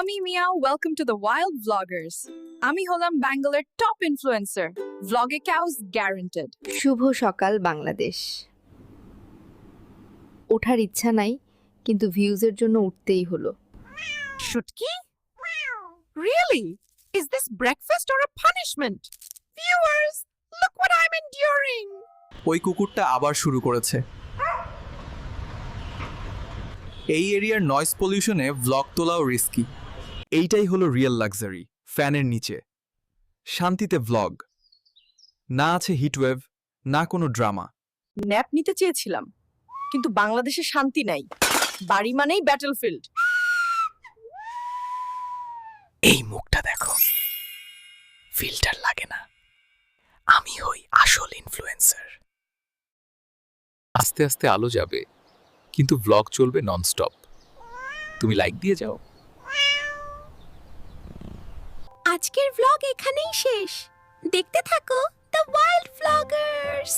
আমি Mia, welcome to the wild vloggers. আমি হলাম ব্যাঙ্গালোর টপ ইনফ্লুয়েন্সার, ভ্লগে কাউস গ্যারান্টেড। শুভ সকাল বাংলাদেশ। ওঠার ইচ্ছা নাই, কিন্তু ভিউজের জন্য উঠতেই হলো। Shutki? Really? Is this breakfast or a punishment? Viewers, look what I'm enduring. ওই কুকুরটা আবার শুরু করেছে। এই এরিয়ার নয়েজ পলিউশনে ভ্লগ তোলাও রিস্কি। এইটাই হলো রিয়েল লাক্সারি, ফ্যানের নিচে শান্তিতে ভ্লগ, না আছে হিটওয়েভ, না কোনো ড্রামা। ন্যাপ নিতে চেয়েছিলাম, কিন্তু বাংলাদেশে শান্তি নাই। বাড়ি মানেই ব্যাটলফিল্ড। এই মুখটা দেখো, ফিল্টার লাগে না, আমি হই আসল ইনফ্লুয়েন্সার। আস্তে আস্তে আলো যাবে, কিন্তু ভ্লগ চলবে ননস্টপ। তুমি লাইক দিয়ে যাও। আজকের ভ্লগ এখানেই শেষ। দেখতে থাকো দ্য ওয়াইল্ড ভ্লগার্স।